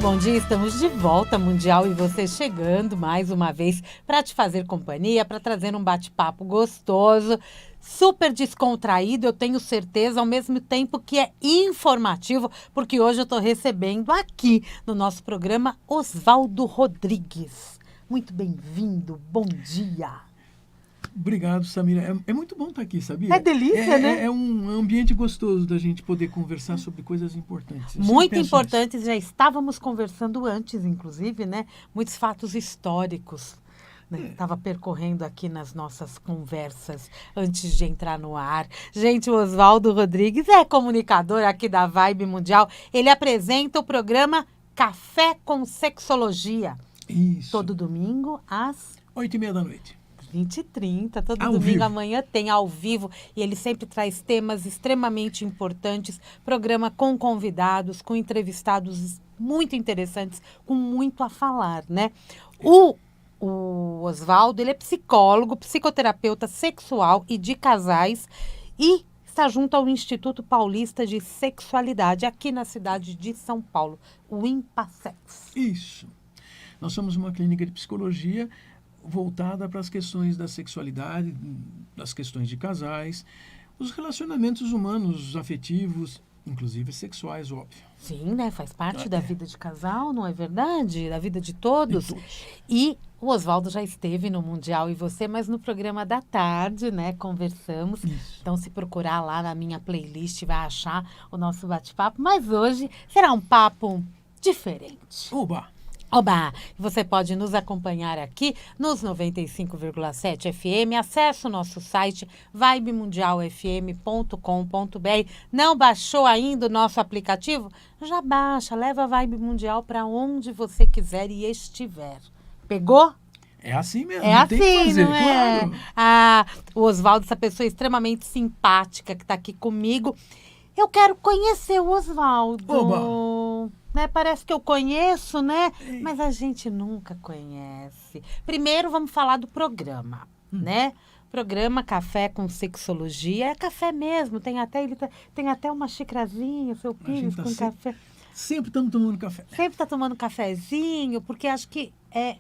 bom dia, estamos de volta, Mundial, e você chegando mais uma vez para te fazer companhia, para trazer um bate-papo gostoso, super descontraído, eu tenho certeza, ao mesmo tempo que é informativo, porque hoje eu estou recebendo aqui no nosso programa Oswaldo Rodrigues. Muito bem-vindo, bom dia. Obrigado, Samira. É muito bom estar aqui, sabia? É delícia, né? É um ambiente gostoso da gente poder conversar sobre coisas importantes. Muito importantes, já estávamos conversando antes, inclusive, né? Muitos fatos históricos. Estava percorrendo aqui nas nossas conversas antes de entrar no ar. Gente, o Oswaldo Rodrigues é comunicador aqui da Vibe Mundial. Ele apresenta o programa Café com Sexologia. Isso. Todo domingo às 20h30. 20h30, todo Ao domingo, vivo. amanhã tem ao vivo, e ele sempre traz temas extremamente importantes, programa com convidados, com entrevistados muito interessantes, com muito a falar, né? O Oswaldo, ele é psicólogo, psicoterapeuta sexual e de casais, e está junto ao Instituto Paulista de Sexualidade, aqui na cidade de São Paulo, o Impassex. Isso. Nós somos uma clínica de psicologia voltada para as questões da sexualidade, das questões de casais, os relacionamentos humanos, afetivos, inclusive sexuais, óbvio. Sim, né? Faz parte da vida de casal, não é verdade? Da vida de todos. E o Oswaldo já esteve no Mundial e você, mas no programa da tarde, né? Conversamos. Isso. Então, se procurar lá na minha playlist, vai achar o nosso bate-papo. Mas hoje será um papo diferente. Oba! Oba! Você pode nos acompanhar aqui nos 95,7 FM. Acesse o nosso site vibemundialfm.com.br. Não baixou ainda o nosso aplicativo? Já baixa, leva a Vibe Mundial para onde você quiser e estiver. Pegou? É assim mesmo, É tem que assim, fazer, não é? claro. Ah, o Oswaldo, essa pessoa extremamente simpática que está aqui comigo. Eu quero conhecer o Oswaldo. Oba! Né? Parece que eu conheço, né? Mas a gente nunca conhece. Primeiro, vamos falar do programa, né? Programa Café com Sexologia. É café mesmo. Tem até uma xicrazinha, seu Pires, com café. Sempre estamos tomando café. Sempre está tomando cafezinho, porque acho que é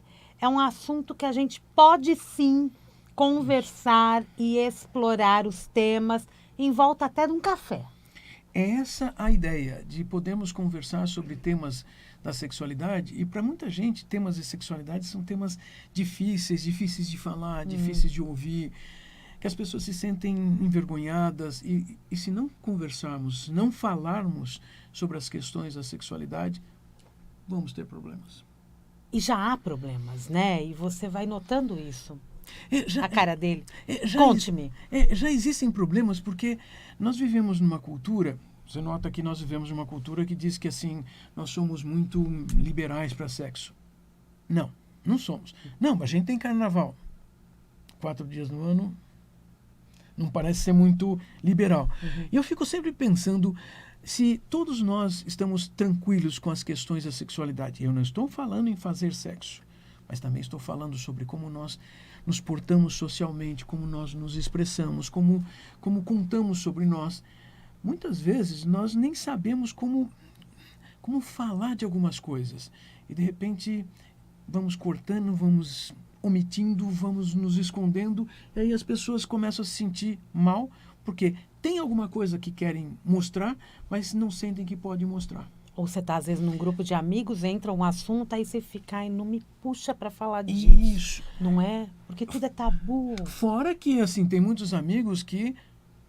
um assunto que a gente pode sim conversar e explorar os temas em volta até de um café. É essa a ideia, de podermos conversar sobre temas da sexualidade. E para muita gente, temas de sexualidade são temas difíceis de falar, difíceis de ouvir, que as pessoas se sentem envergonhadas. E se não conversarmos, não falarmos sobre as questões da sexualidade, vamos ter problemas. E já há problemas, né? E você vai notando isso. A cara dele. Conte-me. Já existem problemas porque nós vivemos numa cultura, você nota que nós vivemos numa cultura que diz que assim, nós somos muito liberais para sexo. Não somos. Não, a gente tem carnaval. 4 dias no ano não parece ser muito liberal. E eu fico sempre pensando se todos nós estamos tranquilos com as questões da sexualidade. Eu não estou falando em fazer sexo, mas também estou falando sobre como nós nos portamos socialmente, como nós nos expressamos, como contamos sobre nós. Muitas vezes nós nem sabemos como falar de algumas coisas. E de repente vamos cortando, vamos omitindo, vamos nos escondendo, e aí as pessoas começam a se sentir mal, porque tem alguma coisa que querem mostrar, mas não sentem que podem mostrar. Ou você está, às vezes, num grupo de amigos, entra um assunto, aí você fica, ai, não me puxa para falar disso. Isso. Não é? Porque tudo é tabu. Fora que, assim, tem muitos amigos que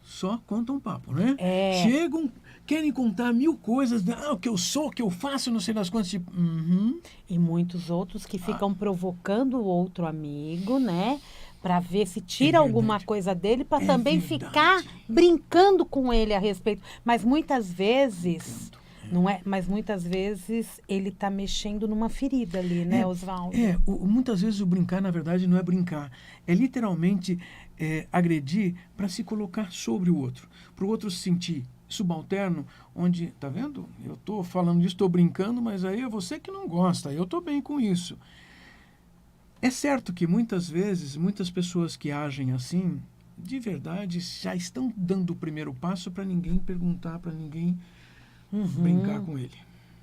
só contam papo, né? Chegam, querem contar 1000 coisas, o que eu sou, o que eu faço, não sei das quantas, tipo... E muitos outros que ficam provocando o outro amigo, né? Para ver se tira alguma coisa dele, para também ficar brincando com ele a respeito. Mas muitas vezes... Não é? Mas muitas vezes ele está mexendo numa ferida ali, né, Oswaldo? Muitas vezes o brincar, na verdade, não é brincar. É literalmente agredir para se colocar sobre o outro. Para o outro se sentir subalterno, onde, tá vendo? Eu estou falando disso, estou brincando, mas aí é você que não gosta, eu estou bem com isso. É certo que muitas vezes, muitas pessoas que agem assim, de verdade, já estão dando o primeiro passo para ninguém perguntar, para ninguém brincar com ele.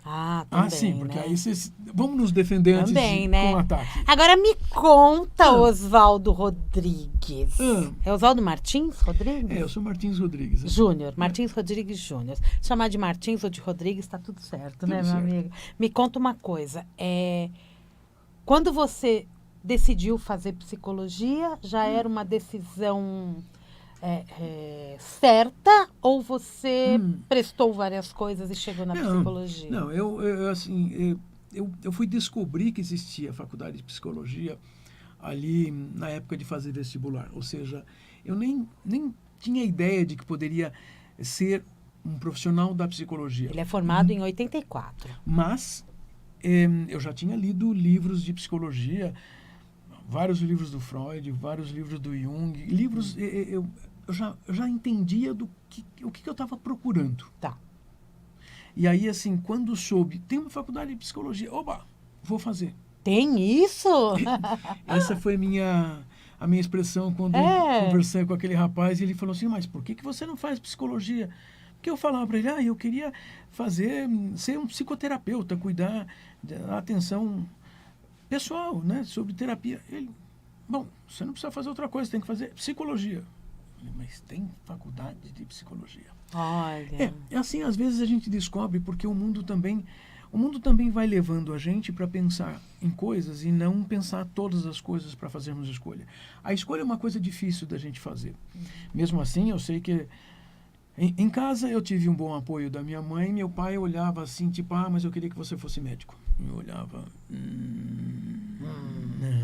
Ah, também, sim, porque né? aí vocês... Vamos nos defender antes Também, de né? um ataque. Agora me conta, Oswaldo Rodrigues. Ah. É Oswaldo Martins Rodrigues? Eu sou Martins Rodrigues. Júnior, Martins Rodrigues Júnior. Se chamar de Martins ou de Rodrigues, tá tudo certo, né, Tudo meu certo. amigo? Me conta uma coisa. Quando você decidiu fazer psicologia, já era uma decisão certa ou você prestou várias coisas e chegou na psicologia? Não, eu fui descobrir que existia a faculdade de psicologia ali na época de fazer vestibular. Ou seja, eu nem tinha ideia de que poderia ser um profissional da psicologia. Ele é formado em 84. Mas eu já tinha lido livros de psicologia, vários livros do Freud, vários livros do Jung, livros... Eu já entendia o que eu estava procurando. Tá. E aí, assim, quando soube, tem uma faculdade de psicologia, oba, vou fazer. Tem isso? Essa foi a minha expressão quando conversei com aquele rapaz, e ele falou assim, mas por que você não faz psicologia? Porque eu falava para ele, eu queria ser um psicoterapeuta, cuidar da atenção pessoal, né, sobre terapia. Ele, bom, você não precisa fazer outra coisa, tem que fazer psicologia. Mas tem faculdade de psicologia. Olha. Assim, às vezes a gente descobre, porque o mundo também vai levando a gente para pensar em coisas e não pensar todas as coisas para fazermos escolha. A escolha é uma coisa difícil da gente fazer. Mesmo assim, eu sei que em casa eu tive um bom apoio da minha mãe. Meu pai olhava assim, tipo, mas eu queria que você fosse médico. Eu olhava, não.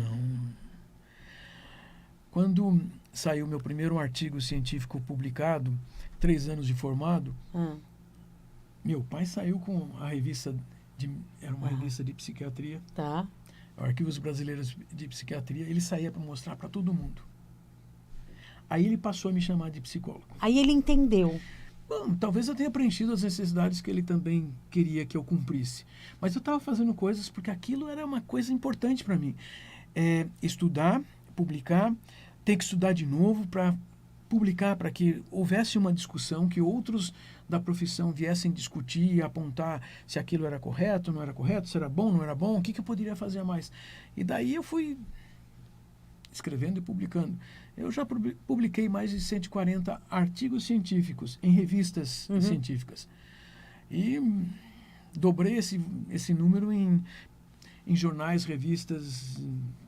Quando saiu meu primeiro artigo científico publicado, 3 anos de formado, meu pai saiu com a revista, era uma revista de psiquiatria, Tá. Arquivos Brasileiros de Psiquiatria, ele saía para mostrar para todo mundo. Aí ele passou a me chamar de psicólogo. Aí ele entendeu. Bom, talvez eu tenha preenchido as necessidades que ele também queria que eu cumprisse. Mas eu estava fazendo coisas porque aquilo era uma coisa importante para mim. Estudar, publicar, ter que estudar de novo para publicar, para que houvesse uma discussão, que outros da profissão viessem discutir e apontar se aquilo era correto, não era correto, se era bom, não era bom, o que eu poderia fazer a mais. E daí eu fui escrevendo e publicando. Eu já publiquei mais de 140 artigos científicos em revistas científicas. E dobrei esse número em jornais, revistas,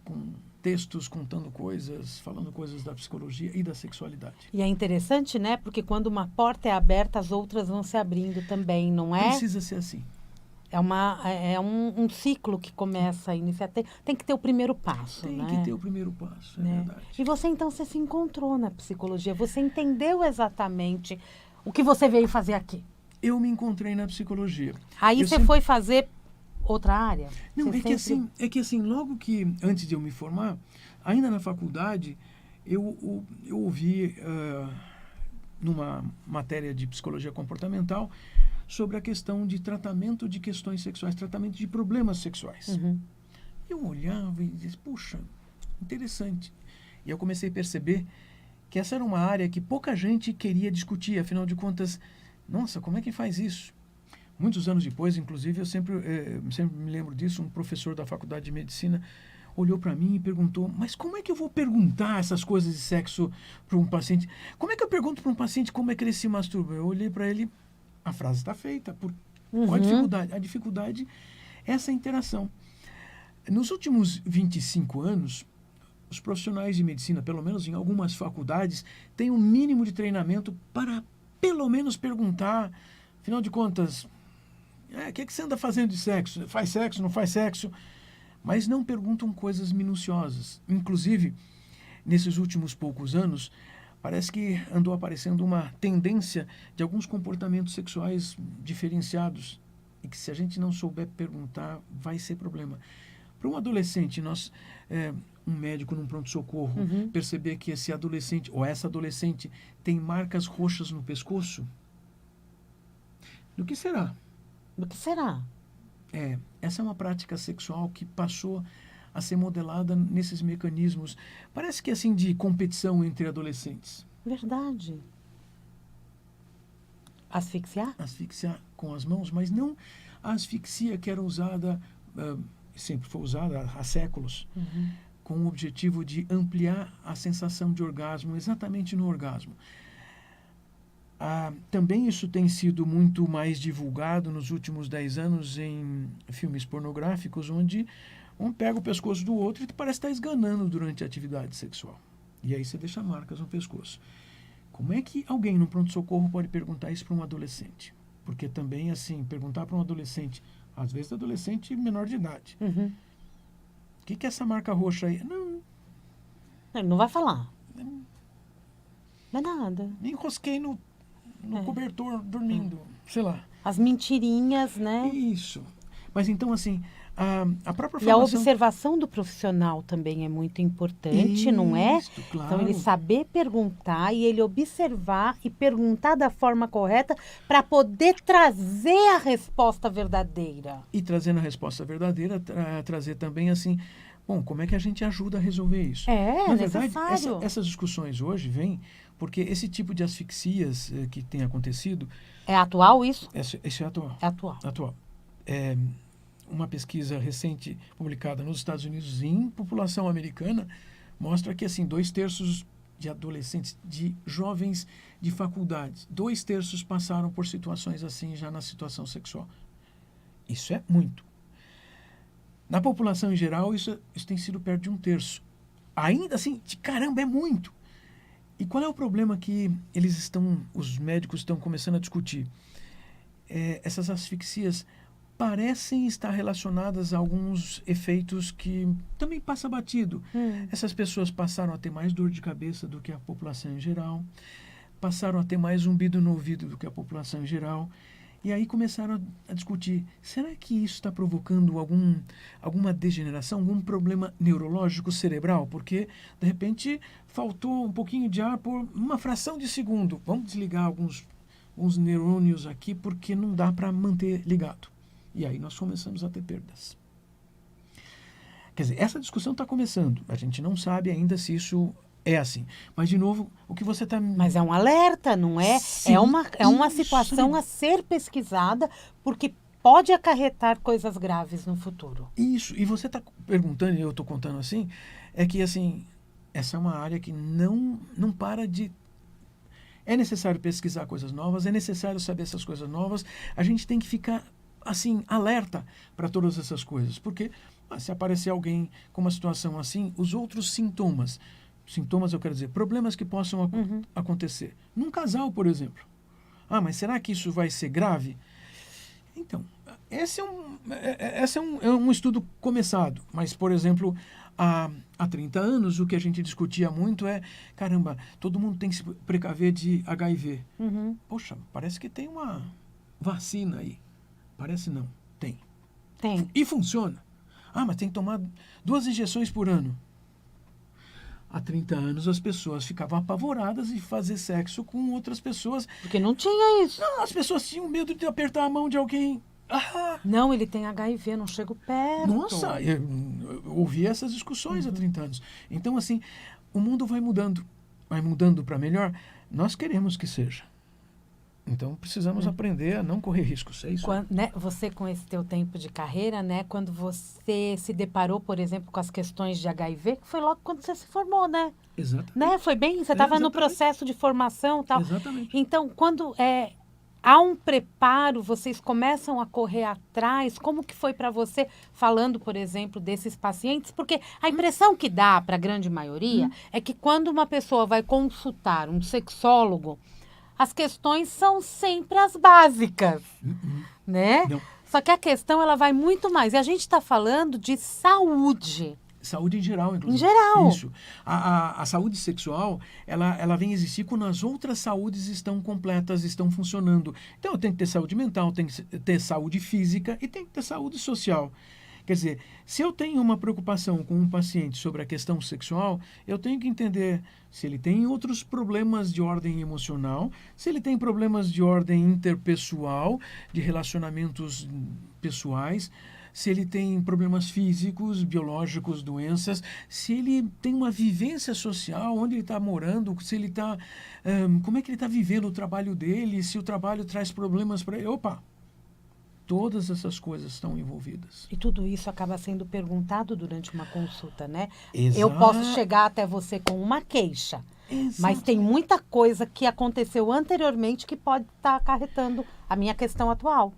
com textos contando coisas, falando coisas da psicologia e da sexualidade. E é interessante, né? Porque quando uma porta é aberta, as outras vão se abrindo também, não é? Precisa ser assim. É um ciclo que começa a iniciar. Tem que ter o primeiro passo, Tem né? que ter o primeiro passo, é verdade. E você, então, você se encontrou na psicologia. Você entendeu exatamente o que você veio fazer aqui. Eu me encontrei na psicologia. Aí você foi fazer outra área? Não, Você é que assim, logo que, antes de eu me formar, ainda na faculdade, eu ouvi numa matéria de psicologia comportamental sobre a questão de tratamento de questões sexuais, tratamento de problemas sexuais. Eu olhava e dizia, puxa, interessante. E eu comecei a perceber que essa era uma área que pouca gente queria discutir, afinal de contas, nossa, como é que faz isso? Muitos anos depois, inclusive, eu sempre me lembro disso, um professor da faculdade de medicina olhou para mim e perguntou, mas como é que eu vou perguntar essas coisas de sexo para um paciente? Como é que eu pergunto para um paciente como é que ele se masturba? Eu olhei para ele, a frase está feita. Qual a dificuldade? A dificuldade é essa interação. Nos últimos 25 anos, os profissionais de medicina, pelo menos em algumas faculdades, têm um mínimo de treinamento para, pelo menos, perguntar, afinal de contas, o que você anda fazendo de sexo? Faz sexo, não faz sexo? Mas não perguntam coisas minuciosas. Inclusive, nesses últimos poucos anos, parece que andou aparecendo uma tendência de alguns comportamentos sexuais diferenciados e que, se a gente não souber perguntar, vai ser problema. Para um adolescente, um médico num pronto-socorro, perceber que esse adolescente ou essa adolescente tem marcas roxas no pescoço, do que será? Do que será? Essa é uma prática sexual que passou a ser modelada nesses mecanismos, parece que assim, de competição entre adolescentes. Verdade. Asfixiar? Asfixiar com as mãos, mas não A asfixia que era usada, sempre foi usada há séculos, com o objetivo de ampliar a sensação de orgasmo, exatamente no orgasmo. Também isso tem sido muito mais divulgado nos últimos 10 anos em filmes pornográficos, onde um pega o pescoço do outro e parece estar esganando durante a atividade sexual. E aí você deixa marcas no pescoço. Como é que alguém no pronto-socorro pode perguntar isso para um adolescente? Porque também, assim, perguntar para um adolescente, às vezes adolescente menor de idade, o que é essa marca roxa aí? Não. Ele não vai falar. Não é nada. Me enrosquei no cobertor dormindo, sei lá. As mentirinhas, né? Isso. Mas então, assim, a própria E a formação... observação do profissional também é muito importante, não é? Claro. Então, ele saber perguntar e ele observar e perguntar da forma correta para poder trazer a resposta verdadeira. E trazendo a resposta verdadeira, trazer também, assim, bom, como é que a gente ajuda a resolver isso? É, na verdade, necessário. Essas discussões hoje vêm porque esse tipo de asfixias que tem acontecido... É atual isso? Isso é atual. É atual. Atual. Uma pesquisa recente publicada nos Estados Unidos em população americana mostra que, assim, 2/3 de adolescentes, de jovens de faculdades, 2/3 passaram por situações assim já na situação sexual. Isso é muito. Na população em geral, isso tem sido perto de 1/3. Ainda assim, de caramba, é muito. E qual é o problema que os médicos estão começando a discutir? Essas asfixias parecem estar relacionadas a alguns efeitos que também passa batido. Essas pessoas passaram a ter mais dor de cabeça do que a população em geral, passaram a ter mais zumbido no ouvido do que a população em geral, e aí começaram a discutir, será que isso está provocando alguma degeneração, algum problema neurológico cerebral? Porque, de repente, faltou um pouquinho de ar por uma fração de segundo. Vamos desligar alguns neurônios aqui, porque não dá para manter ligado. E aí nós começamos a ter perdas. Quer dizer, essa discussão está começando. A gente não sabe ainda se isso é assim. Mas, de novo, o que você está... Mas é um alerta, não é? Sim, é uma isso situação mesmo. a ser pesquisada, porque pode acarretar coisas graves no futuro. Isso. E você está perguntando, e eu estou contando assim, é que, assim, essa é uma área que não para de... É necessário pesquisar coisas novas, é necessário saber essas coisas novas. A gente tem que ficar, assim, alerta para todas essas coisas. Porque se aparecer alguém com uma situação assim, os outros sintomas, eu quero dizer, problemas que possam acontecer. Num casal, por exemplo. Mas será que isso vai ser grave? Então, esse é um estudo começado. Mas, por exemplo, há 30 anos, o que a gente discutia muito é, caramba, todo mundo tem que se precaver de HIV. Poxa, parece que tem uma vacina aí. Parece não. Tem. Tem. E funciona. Mas tem que tomar 2 injeções por ano. Há 30 anos as pessoas ficavam apavoradas de fazer sexo com outras pessoas. Porque não tinha isso. Não, as pessoas tinham medo de apertar a mão de alguém. Não, ele tem HIV, não chego perto. Nossa, eu ouvi essas discussões há 30 anos. Então, assim, o mundo vai mudando para melhor. Nós queremos que seja. Então, precisamos aprender a não correr riscos. É isso. Né, você, com esse teu tempo de carreira, né, quando você se deparou, por exemplo, com as questões de HIV, que foi logo quando você se formou, né? Exatamente. Né? Foi bem, você estava no processo de formação e tal. Exatamente. Então, quando há um preparo, vocês começam a correr atrás, como que foi para você, falando, por exemplo, desses pacientes? Porque a impressão que dá para a grande maioria é que quando uma pessoa vai consultar um sexólogo, as questões são sempre as básicas, né? Não. Só que a questão, ela vai muito mais. E a gente está falando de saúde. Saúde em geral, inclusive. Em geral. Isso. A saúde sexual, ela vem existir quando as outras saúdes estão completas, estão funcionando. Então, eu tenho que ter saúde mental, tenho que ter saúde física e tenho que ter saúde social. Quer dizer, se eu tenho uma preocupação com um paciente sobre a questão sexual, eu tenho que entender se ele tem outros problemas de ordem emocional, se ele tem problemas de ordem interpessoal, de relacionamentos pessoais, se ele tem problemas físicos, biológicos, doenças, se ele tem uma vivência social, onde ele está morando, se ele está... como é que ele está vivendo o trabalho dele, se o trabalho traz problemas para ele. Opa! todas essas coisas estão envolvidas. E tudo isso acaba sendo perguntado durante uma consulta, né? Exato. Eu posso chegar até você com uma queixa, mas tem muita coisa que aconteceu anteriormente que pode estar acarretando a minha questão atual.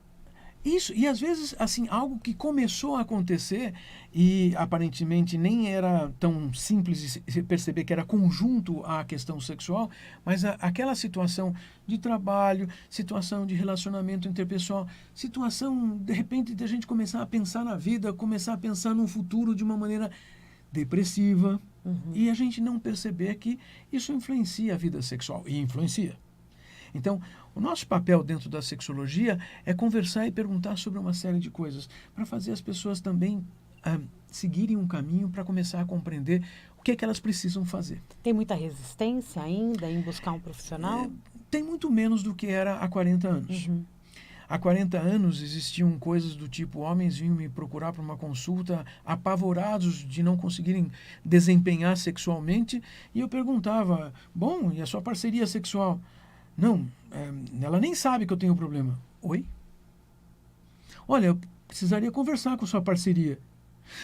Isso, e às vezes, assim, algo que começou a acontecer e aparentemente nem era tão simples de se perceber que era conjunto à questão sexual, mas aquela situação de trabalho, situação de relacionamento interpessoal, situação, de repente, de a gente começar a pensar na vida, começar a pensar no futuro de uma maneira depressiva, e a gente não perceber que isso influencia a vida sexual, e influencia. Então, o nosso papel dentro da sexologia é conversar e perguntar sobre uma série de coisas, para fazer as pessoas também seguirem um caminho para começar a compreender o que é que elas precisam fazer. Tem muita resistência ainda em buscar um profissional? Tem muito menos do que era há 40 anos. Há 40 anos existiam coisas do tipo, homens vinham me procurar para uma consulta apavorados de não conseguirem desempenhar sexualmente, e eu perguntava, bom, e a sua parceria sexual? Não, ela nem sabe que eu tenho problema. Oi? Olha, eu precisaria conversar com sua parceria.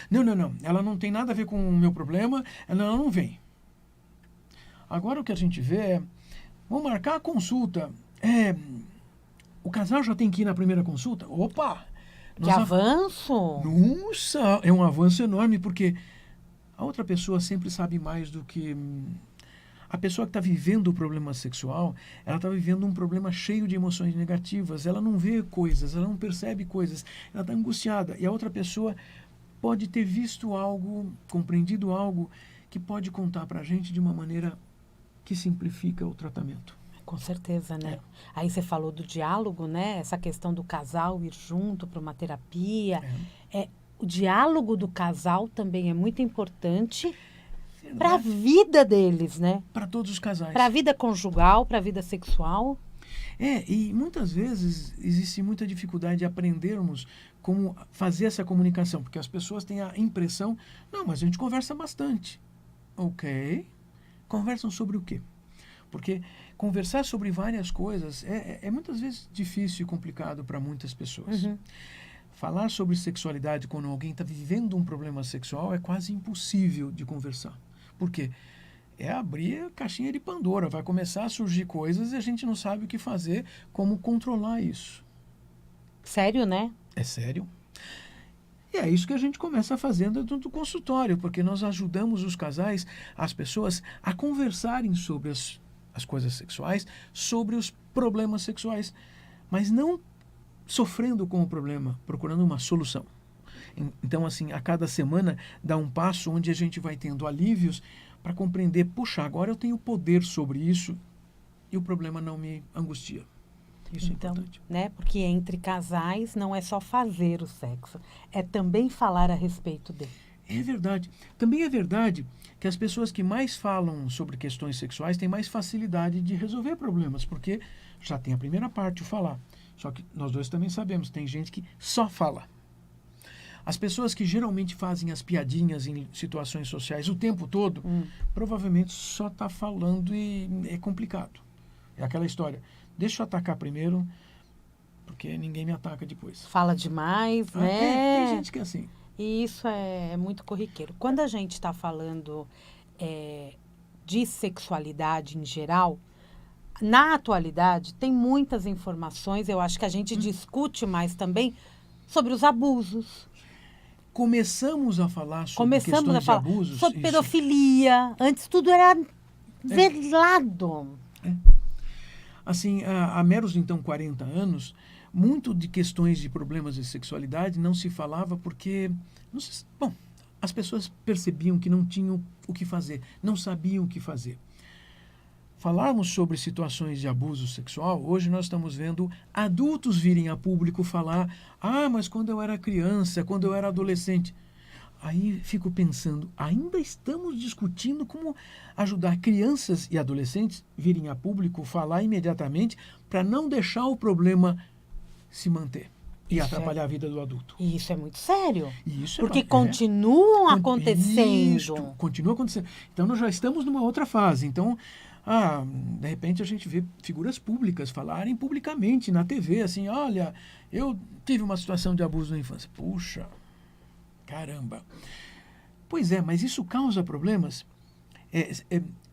Não, ela não tem nada a ver com o meu problema, ela não vem. Agora o que a gente vê é, vamos marcar a consulta. O casal já tem que ir na primeira consulta? Opa! Que avanço! Nossa, é um avanço enorme, porque a outra pessoa sempre sabe mais do que... A pessoa que está vivendo o problema sexual, ela está vivendo um problema cheio de emoções negativas. Ela não vê coisas, ela não percebe coisas, ela está angustiada. E a outra pessoa pode ter visto algo, compreendido algo, que pode contar para a gente de uma maneira que simplifica o tratamento. Com certeza, né? Aí você falou do diálogo, né? Essa questão do casal ir junto para uma terapia. O diálogo do casal também é muito importante para a vida deles, né? Para todos os casais. Para a vida conjugal, para a vida sexual. E muitas vezes existe muita dificuldade de aprendermos como fazer essa comunicação, porque as pessoas têm a impressão, não, mas a gente conversa bastante. Ok. Conversam sobre o quê? Porque conversar sobre várias coisas é muitas vezes difícil e complicado para muitas pessoas. Falar sobre sexualidade quando alguém está vivendo um problema sexual é quase impossível de conversar. Por quê? É abrir a caixinha de Pandora, vai começar a surgir coisas e a gente não sabe o que fazer, como controlar isso. Sério, né? É sério. E é isso que a gente começa fazendo dentro do consultório, porque nós ajudamos os casais, as pessoas, a conversarem sobre as coisas sexuais, sobre os problemas sexuais, mas não sofrendo com o problema, procurando uma solução. Então, assim, a cada semana dá um passo onde a gente vai tendo alívios para compreender, puxa, agora eu tenho poder sobre isso e o problema não me angustia. Isso então, é importante. Né? Porque entre casais não é só fazer o sexo, é também falar a respeito dele. É verdade. Também é verdade que as pessoas que mais falam sobre questões sexuais têm mais facilidade de resolver problemas, porque já tem a primeira parte, o falar. Só que nós dois também sabemos, tem gente que só fala. As pessoas que geralmente fazem as piadinhas em situações sociais o tempo todo, provavelmente só está falando e é complicado. É aquela história, deixa eu atacar primeiro, porque ninguém me ataca depois. Fala demais, né? Tem gente que é assim. E isso é muito corriqueiro. Quando a gente está falando de sexualidade em geral, na atualidade tem muitas informações, eu acho que a gente discute mais também sobre os abusos. Começamos a falar sobre questões de abusos. Sobre pedofilia. Antes tudo era velado. Assim, há meros, então, 40 anos, muito de questões de problemas de sexualidade não se falava porque, as pessoas percebiam que não tinham o que fazer, não sabiam o que fazer. Falarmos sobre situações de abuso sexual, hoje nós estamos vendo adultos virem a público falar, mas quando eu era criança, quando eu era adolescente. Aí fico pensando, ainda estamos discutindo como ajudar crianças e adolescentes virem a público falar imediatamente para não deixar o problema se manter e atrapalhar a vida do adulto. E isso é muito sério. Isso porque continuam acontecendo. Continua acontecendo. Então, nós já estamos numa outra fase. Então, De repente a gente vê figuras públicas falarem publicamente na TV, assim, olha, eu tive uma situação de abuso na infância. Puxa, caramba. Pois é, mas isso causa problemas.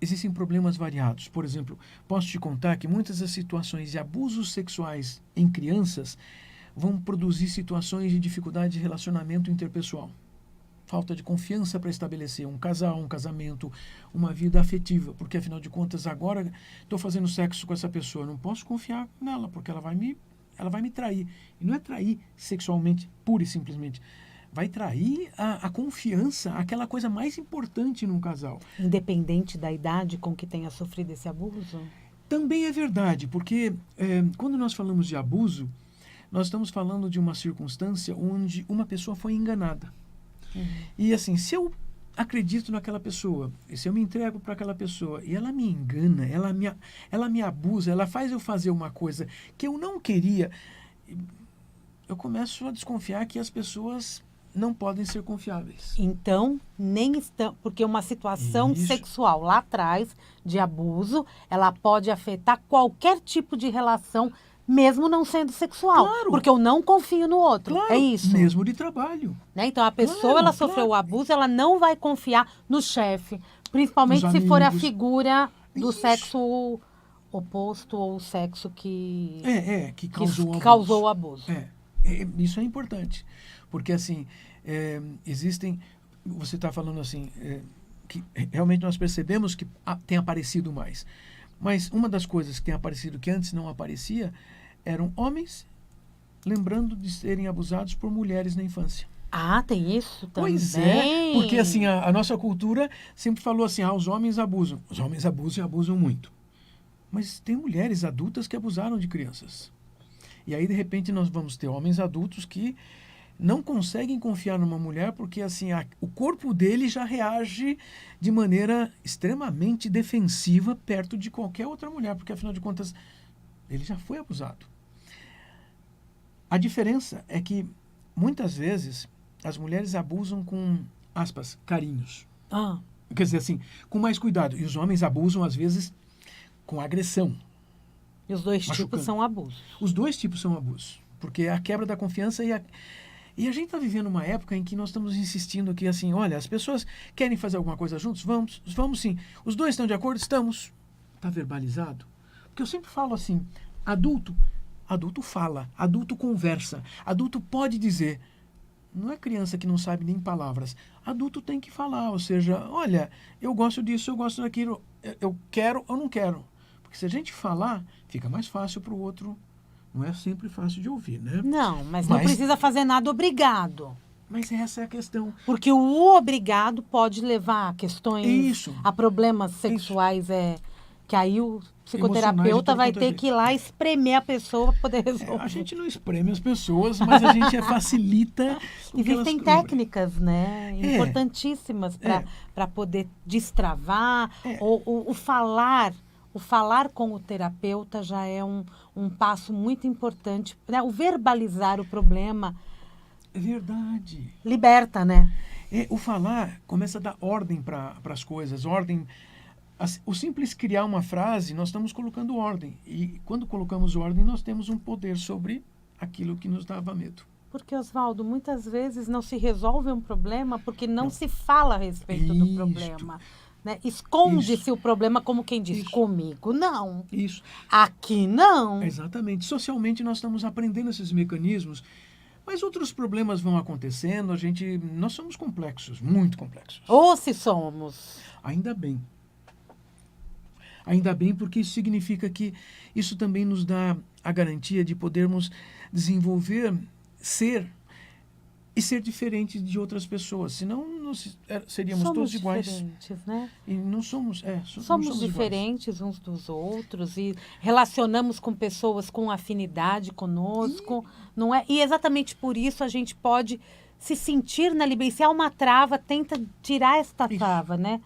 Existem problemas variados. Por exemplo, posso te contar que muitas das situações de abusos sexuais em crianças vão produzir situações de dificuldade de relacionamento interpessoal. Falta de confiança para estabelecer um casal, um casamento, uma vida afetiva. Porque, afinal de contas, agora estou fazendo sexo com essa pessoa, não posso confiar nela, porque ela vai me trair. E não é trair sexualmente, pura e simplesmente. Vai trair a confiança, aquela coisa mais importante num casal. Independente da idade com que tenha sofrido esse abuso? Também é verdade, porque quando nós falamos de abuso, nós estamos falando de uma circunstância onde uma pessoa foi enganada. E assim, se eu acredito naquela pessoa, e se eu me entrego para aquela pessoa e ela me engana, ela me abusa, ela faz eu fazer uma coisa que eu não queria, eu começo a desconfiar que as pessoas não podem ser confiáveis. Então, nem estão, porque uma situação sexual lá atrás, de abuso, ela pode afetar qualquer tipo de relação, mesmo não sendo sexual. Claro. Porque eu não confio no outro. Claro, é isso. mesmo de trabalho. Né? Então, a pessoa, Claro, ela sofreu o abuso, ela não vai confiar no chefe. Principalmente Nos se for a amigos. figura do Isso. sexo oposto ou o sexo que Que causou que abuso. causou o abuso. Isso é importante. Porque, assim, existem... Você está falando, assim, que realmente nós percebemos que tem aparecido mais. Mas uma das coisas que tem aparecido que antes não aparecia eram homens lembrando de serem abusados por mulheres na infância. Ah, tem isso também? Pois é, porque assim, a nossa cultura sempre falou assim, os homens abusam. Os homens abusam e abusam muito. Mas tem mulheres adultas que abusaram de crianças. E aí, de repente, nós vamos ter homens adultos que não conseguem confiar numa mulher porque assim o corpo dele já reage de maneira extremamente defensiva perto de qualquer outra mulher, porque afinal de contas ele já foi abusado. A diferença é que muitas vezes as mulheres abusam com, aspas, carinhos. Quer dizer assim, com mais cuidado. E os homens abusam às vezes com agressão. E os dois machucando. tipos são abusos. Os 2 tipos são abusos, porque é a quebra da confiança e a gente está vivendo uma época em que nós estamos insistindo que, assim, olha, as pessoas querem fazer alguma coisa juntos? Vamos sim. Os 2 estão de acordo? Estamos. Está verbalizado? Porque eu sempre falo assim, adulto fala, adulto conversa, adulto pode dizer. Não é criança que não sabe nem palavras. Adulto tem que falar, ou seja, olha, eu gosto disso, eu gosto daquilo, eu quero ou não quero. Porque se a gente falar, fica mais fácil para o outro. Não é sempre fácil de ouvir, né? Não, mas não precisa fazer nada obrigado. Mas essa é a questão. Porque o obrigado pode levar a questões, a problemas sexuais, que aí o psicoterapeuta vai ter que ir lá espremer a pessoa para poder resolver. A gente não espreme as pessoas, mas a gente facilita. Existem técnicas, né, importantíssimas para poder destravar, o falar. O falar com o terapeuta já é um passo muito importante, né? O verbalizar o problema. É verdade. Liberta, né? O falar começa a dar ordem para as coisas, ordem. O simples criar uma frase, nós estamos colocando ordem. E quando colocamos ordem, nós temos um poder sobre aquilo que nos dava medo. Porque, Oswaldo, muitas vezes não se resolve um problema porque não se fala a respeito do problema. Né? Esconde-se o problema como quem diz, comigo não. Isso. Aqui não. Exatamente. Socialmente nós estamos aprendendo esses mecanismos, mas outros problemas vão acontecendo, nós somos complexos, muito complexos. Ou se somos. Ainda bem. Ainda bem, porque isso significa que isso também nos dá a garantia de podermos desenvolver, ser diferente de outras pessoas. Senão, nós seríamos todos iguais. Somos diferentes, né? E não somos... somos diferentes uns dos outros e relacionamos com pessoas com afinidade conosco, não é? E exatamente por isso a gente pode se sentir na liberdade. Se há uma trava, tenta tirar esta trava, né?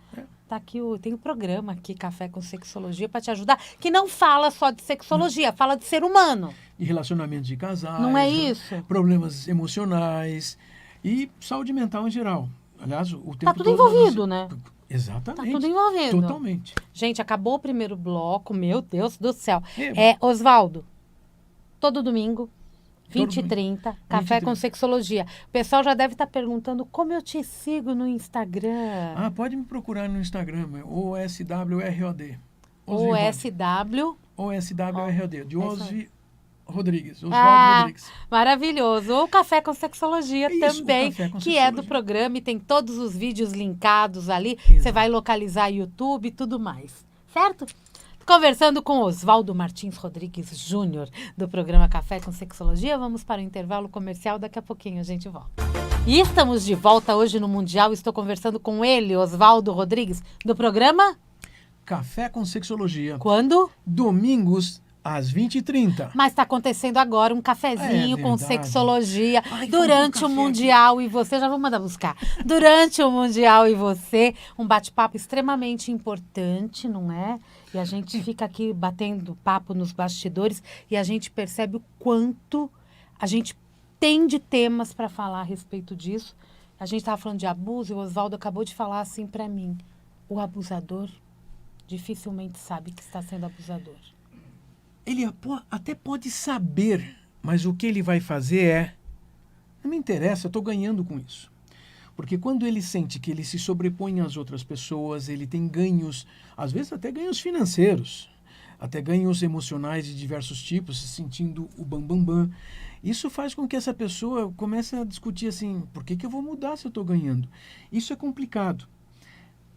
Tá aqui, tem um programa aqui, Café com Sexologia, para te ajudar, que não fala só de sexologia, fala de ser humano. E relacionamentos de casais. Não é isso? Problemas emocionais e saúde mental em geral. Aliás, o tempo tá tudo envolvido, né? Exatamente. Tá tudo envolvendo. Totalmente. Gente, acabou o primeiro bloco, meu Deus do céu. É. Oswaldo, todo domingo, Todo 20 e domingo. 30, Café 20 e com 30. Sexologia. O pessoal já deve estar perguntando como eu te sigo no Instagram. Pode me procurar no Instagram, OSWROD. OSW. OSWROD, de É isso Osvi Rodrigues. Oswaldo Ah, Rodrigues. maravilhoso. Ou Café com Sexologia Isso, o também, Café com que é do Sexologia. programa e tem todos os vídeos linkados ali. Exato. Você vai localizar YouTube e tudo mais. Certo? Conversando com Oswaldo Martins Rodrigues Júnior, do programa Café com Sexologia. Vamos para o intervalo comercial, daqui a pouquinho a gente volta. E estamos de volta hoje no Mundial. Estou conversando com ele, Oswaldo Rodrigues, do programa Café com Sexologia. Quando? Domingos, às 20h30. Mas está acontecendo agora um cafezinho com verdade. sexologia Ai, durante faltou o café Mundial e você, já vou mandar buscar. Durante o Mundial e você, um bate-papo extremamente importante, não é? E a gente fica aqui batendo papo nos bastidores e a gente percebe o quanto a gente tem de temas para falar a respeito disso. A gente estava falando de abuso e o Oswaldo acabou de falar assim para mim. O abusador dificilmente sabe que está sendo abusador. Ele até pode saber, mas o que ele vai fazer é... Não me interessa, eu estou ganhando com isso. Porque quando ele sente que ele se sobrepõe às outras pessoas, ele tem ganhos, às vezes até ganhos financeiros, até ganhos emocionais de diversos tipos, se sentindo o bambambam. Isso faz com que essa pessoa comece a discutir assim, por que eu vou mudar se eu estou ganhando? Isso é complicado.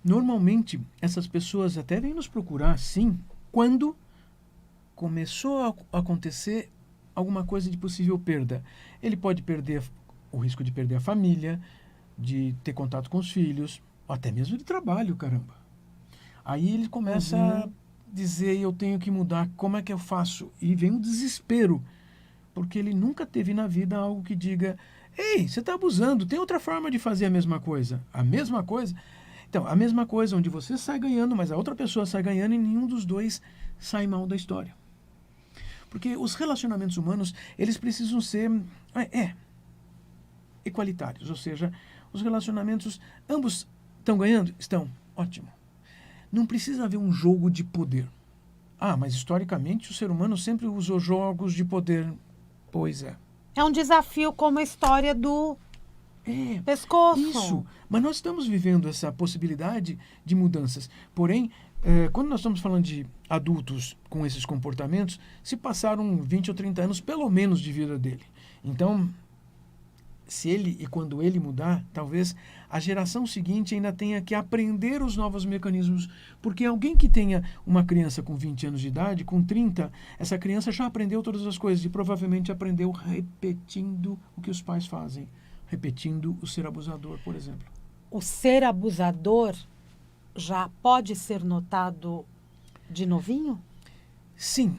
Normalmente, essas pessoas até vêm nos procurar, sim, quando começou a acontecer alguma coisa de possível perda. Ele pode perder o risco de perder a família, de ter contato com os filhos, ou até mesmo de trabalho, caramba. Aí ele começa a dizer, eu tenho que mudar, como é que eu faço? E vem um desespero, porque ele nunca teve na vida algo que diga, ei, você está abusando, tem outra forma de fazer a mesma coisa. A mesma coisa... Então, a mesma coisa, onde você sai ganhando, mas a outra pessoa sai ganhando e nenhum dos dois sai mal da história. Porque os relacionamentos humanos, eles precisam ser equalitários, ou seja, os relacionamentos, ambos estão ganhando? Estão, ótimo. Não precisa haver um jogo de poder. Mas historicamente o ser humano sempre usou jogos de poder. Pois é. É um desafio como a história do pescoço. Isso, mas nós estamos vivendo essa possibilidade de mudanças. Porém, quando nós estamos falando de adultos com esses comportamentos, se passaram 20 ou 30 anos, pelo menos, de vida dele. Então, se ele e quando ele mudar, talvez a geração seguinte ainda tenha que aprender os novos mecanismos, porque alguém que tenha uma criança com 20 anos de idade, com 30, essa criança já aprendeu todas as coisas e provavelmente aprendeu repetindo o que os pais fazem, repetindo o ser abusador, por exemplo. O ser abusador já pode ser notado de novinho? Sim.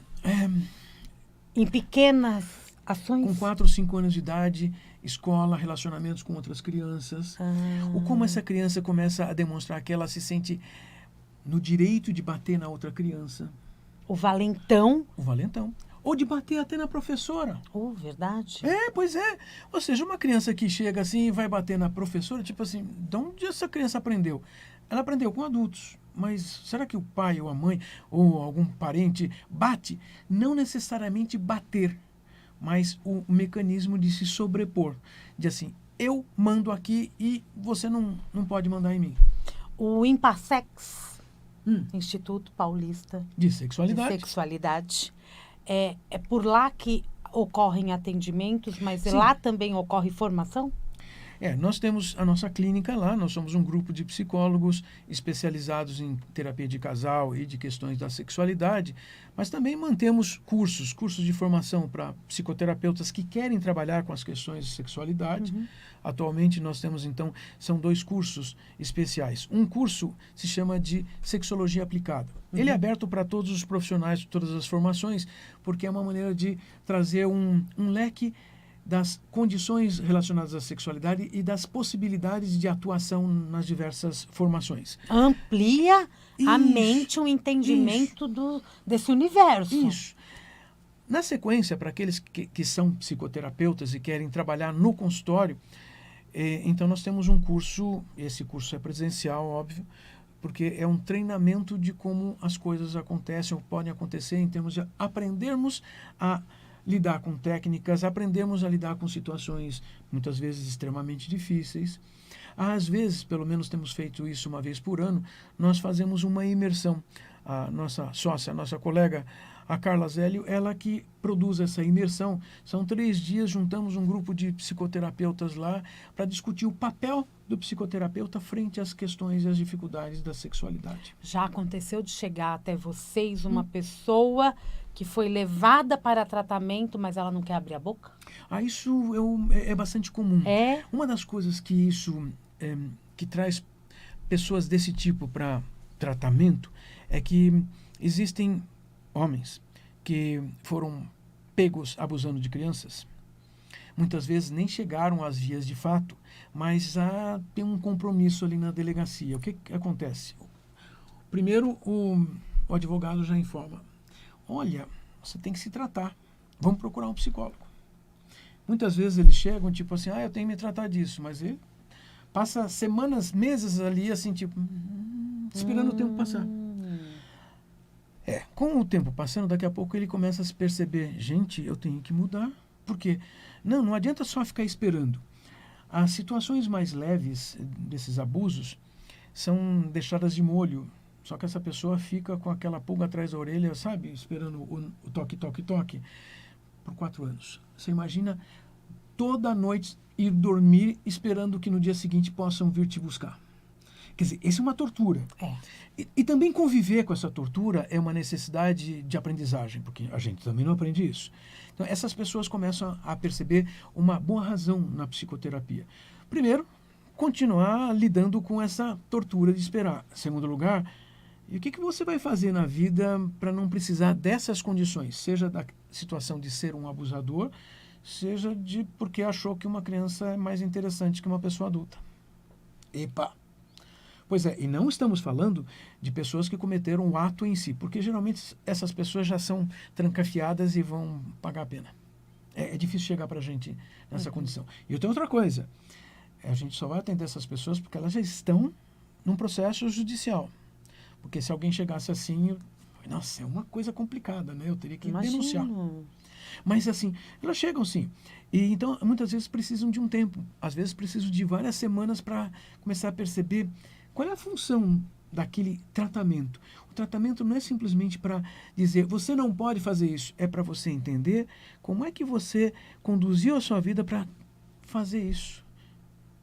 Em pequenas ações? Com 4 ou 5 anos de idade, escola, relacionamentos com outras crianças. Ou como essa criança começa a demonstrar que ela se sente no direito de bater na outra criança. O valentão. O valentão. Ou de bater até na professora. Verdade. Pois é. Ou seja, uma criança que chega assim e vai bater na professora, tipo assim, de onde essa criança aprendeu? Ela aprendeu com adultos. Mas será que o pai ou a mãe ou algum parente bate? Não necessariamente bater, mas o mecanismo de se sobrepor. De assim, eu mando aqui e você não pode mandar em mim. O Impassex, Instituto Paulista de Sexualidade. É por lá que ocorrem atendimentos, mas Sim. Lá também ocorre formação? Nós temos a nossa clínica lá, nós somos um grupo de psicólogos especializados em terapia de casal e de questões da sexualidade, mas também mantemos cursos de formação para psicoterapeutas que querem trabalhar com as questões de sexualidade. Atualmente nós temos, então, são 2 cursos especiais. Um curso se chama de Sexologia Aplicada. Ele é aberto para todos os profissionais de todas as formações, porque é uma maneira de trazer um leque das condições relacionadas à sexualidade e das possibilidades de atuação nas diversas formações. Amplia a mente, o entendimento desse universo. Isso. Na sequência, para aqueles que são psicoterapeutas e querem trabalhar no consultório, então nós temos um curso, esse curso é presencial, óbvio, porque é um treinamento de como as coisas acontecem ou podem acontecer em termos de aprendermos a lidar com técnicas, aprendermos a lidar com situações muitas vezes extremamente difíceis. Às vezes, pelo menos temos feito isso uma vez por ano, nós fazemos uma imersão. A nossa sócia, a nossa colega, a Carla Zélio, ela que produz essa imersão. São 3 dias, juntamos um grupo de psicoterapeutas lá para discutir o papel do psicoterapeuta frente às questões e às dificuldades da sexualidade. Já aconteceu de chegar até vocês uma pessoa que foi levada para tratamento, mas ela não quer abrir a boca? Isso é bastante comum. É? Uma das coisas que que traz pessoas desse tipo para tratamento é que existem homens que foram pegos abusando de crianças. Muitas vezes nem chegaram às vias de fato, mas tem um compromisso ali na delegacia. O que acontece? Primeiro, o advogado já informa: olha, você tem que se tratar, vamos procurar um psicólogo. Muitas vezes eles chegam tipo assim, eu tenho que me tratar disso, mas ele passa semanas, meses ali assim, tipo, esperando o tempo passar. Com o tempo passando, daqui a pouco ele começa a se perceber, gente, eu tenho que mudar, porque não adianta só ficar esperando. As situações mais leves desses abusos são deixadas de molho, só que essa pessoa fica com aquela pulga atrás da orelha, sabe, esperando o toque, toque, toque, por 4 anos. Você imagina toda noite ir dormir esperando que no dia seguinte possam vir te buscar. Quer dizer, isso é uma tortura. E também conviver com essa tortura é uma necessidade de aprendizagem, porque a gente também não aprende isso. Então, essas pessoas começam a perceber uma boa razão na psicoterapia. Primeiro, continuar lidando com essa tortura de esperar. Em segundo lugar, e o que você vai fazer na vida para não precisar dessas condições? Seja da situação de ser um abusador, seja de porque achou que uma criança é mais interessante que uma pessoa adulta. Epa! Pois é, e não estamos falando de pessoas que cometeram o ato em si, porque geralmente essas pessoas já são trancafiadas e vão pagar a pena. É difícil chegar para a gente nessa condição. E eu tenho outra coisa, a gente só vai atender essas pessoas porque elas já estão num processo judicial. Porque se alguém chegasse assim, nossa, é uma coisa complicada, né? Eu teria que denunciar. Mas assim, elas chegam sim. E então, muitas vezes precisam de um tempo. Às vezes precisam de várias semanas para começar a perceber qual é a função daquele tratamento. O tratamento não é simplesmente para dizer, você não pode fazer isso. É para você entender como é que você conduziu a sua vida para fazer isso.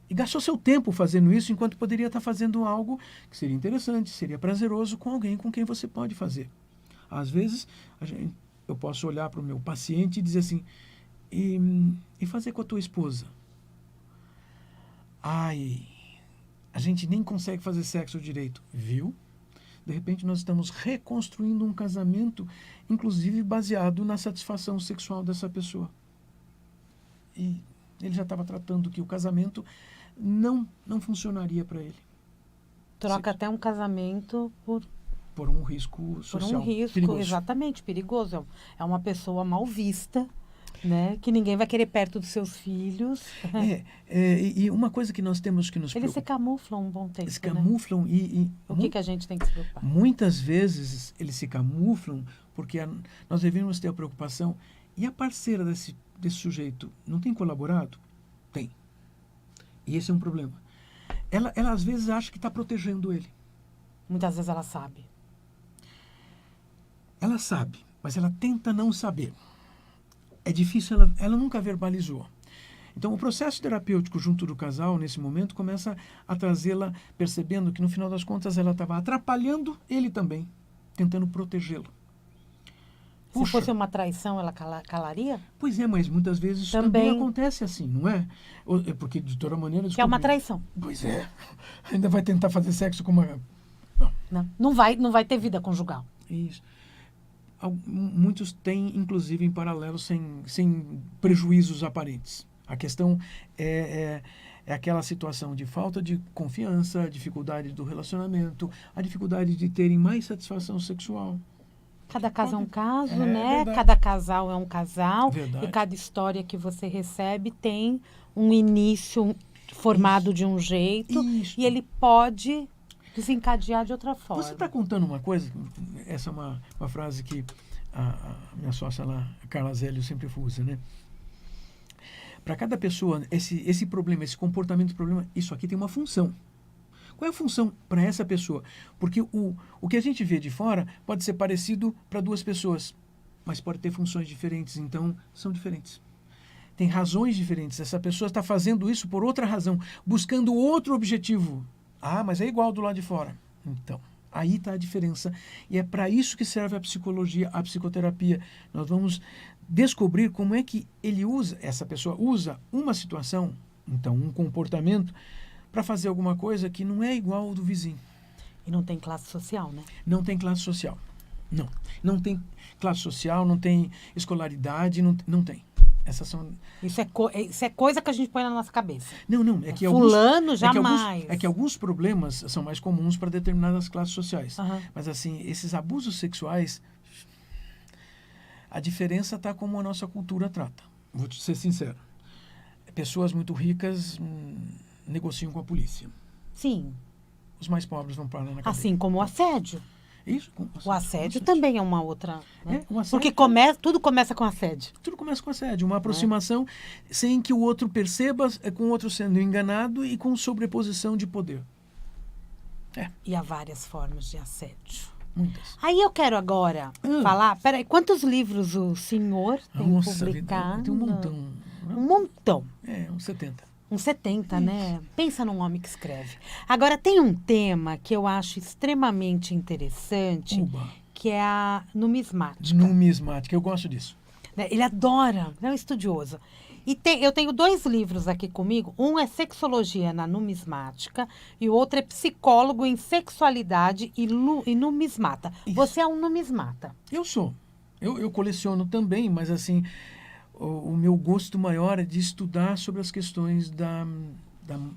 E gastou seu tempo fazendo isso, enquanto poderia estar fazendo algo que seria interessante, seria prazeroso com alguém com quem você pode fazer. Às vezes, eu posso olhar para o meu paciente e dizer assim, e fazer com a tua esposa? A gente nem consegue fazer sexo direito, viu? De repente nós estamos reconstruindo um casamento, inclusive baseado na satisfação sexual dessa pessoa. E ele já estava tratando que o casamento não funcionaria para ele. Troca até um casamento por um risco social. Por um risco, perigoso. Exatamente, perigoso. É uma pessoa mal vista, né? Que ninguém vai querer perto dos seus filhos. E uma coisa que nós temos que nos Eles preocupar... se camuflam um bom tempo, se camuflam, né? O que a gente tem que se preocupar? Muitas vezes eles se camuflam porque nós devemos ter a preocupação. E a parceira desse sujeito não tem colaborado? Tem. E esse é um problema. Ela às vezes acha que está protegendo ele. Muitas vezes ela sabe. Ela sabe, mas ela tenta não saber. É difícil, ela nunca verbalizou. Então, o processo terapêutico junto do casal, nesse momento, começa a trazê-la percebendo que, no final das contas, ela estava atrapalhando ele também, tentando protegê-lo. Se fosse uma traição, ela calaria? Pois é, mas muitas vezes isso também acontece assim, não é? Porque, de toda maneira... Que é uma traição. Pois é. Ainda vai tentar fazer sexo com uma... Não vai ter vida conjugal. Isso. Muitos têm, inclusive, em paralelo, sem prejuízos aparentes. A questão é aquela situação de falta de confiança, a dificuldade do relacionamento, a dificuldade de terem mais satisfação sexual. Cada caso é um caso, né? Verdade. Cada casal é um casal. Verdade. E cada história que você recebe tem um início formado de um jeito. Isso. E ele pode desencadear de outra forma. Você está contando uma coisa, essa é uma frase que a minha sócia lá, a Carla Zélio, sempre usa, né? Para cada pessoa, esse problema, esse comportamento problema, isso aqui tem uma função. Qual é a função para essa pessoa? Porque o que a gente vê de fora pode ser parecido para duas pessoas, mas pode ter funções diferentes, então são diferentes. Tem razões diferentes. Essa pessoa está fazendo isso por outra razão, buscando outro objetivo. Ah, mas é igual do lado de fora. Então, aí está a diferença. E é para isso que serve a psicologia, a psicoterapia. Nós vamos descobrir como é que essa pessoa usa uma situação, então um comportamento, para fazer alguma coisa que não é igual ao do vizinho. E não tem classe social, né? Não tem classe social. Não. Não tem classe social, não tem escolaridade, não tem. Essas são... Isso é coisa que a gente põe na nossa cabeça. Não. É que Fulano, jamais. É que alguns problemas são mais comuns para determinadas classes sociais. Uhum. Mas, assim, esses abusos sexuais, a diferença está como a nossa cultura trata. Vou te ser sincero. Pessoas muito ricas negociam com a polícia. Sim. Os mais pobres vão parar na cadeia. Assim como o assédio. Isso. O assédio também é uma outra... Né? O assédio, porque tudo começa com assédio. Tudo começa com assédio. Uma aproximação sem que o outro perceba, com o outro sendo enganado e com sobreposição de poder. E há várias formas de assédio. Muitas. Aí eu quero agora falar... Peraí, quantos livros o senhor tem publicado? Tem um montão. Um montão. Uns 70. Uns 70, né? Pensa num homem que escreve. Agora, tem um tema que eu acho extremamente interessante, que é a numismática. Numismática, eu gosto disso. Ele adora, é um estudioso. E eu tenho 2 livros aqui comigo. Um é Sexologia na Numismática e o outro é Psicólogo em Sexualidade e Numismata. Isso. Você é um numismata. Eu sou. Eu coleciono também, mas assim... O meu gosto maior é de estudar sobre as questões da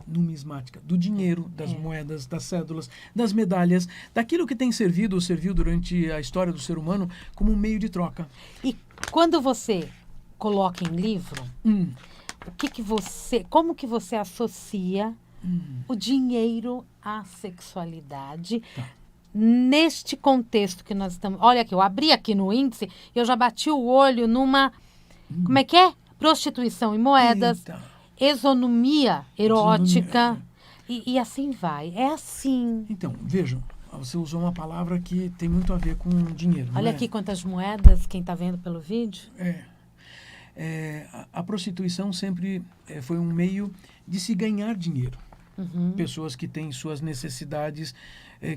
numismática, do dinheiro, das moedas, das cédulas, das medalhas, daquilo que tem servido ou serviu durante a história do ser humano como um meio de troca. E quando você coloca em livro, como que você associa o dinheiro à sexualidade? Tá. Neste contexto que nós estamos... Olha aqui, eu abri aqui no índice, eu já bati o olho numa... Como é que é? Prostituição em moedas, exonomia erótica, e assim vai. É assim. Então, vejam, você usou uma palavra que tem muito a ver com dinheiro. Olha aqui quantas moedas, quem está vendo pelo vídeo. A prostituição sempre foi um meio de se ganhar dinheiro. Pessoas que têm suas necessidades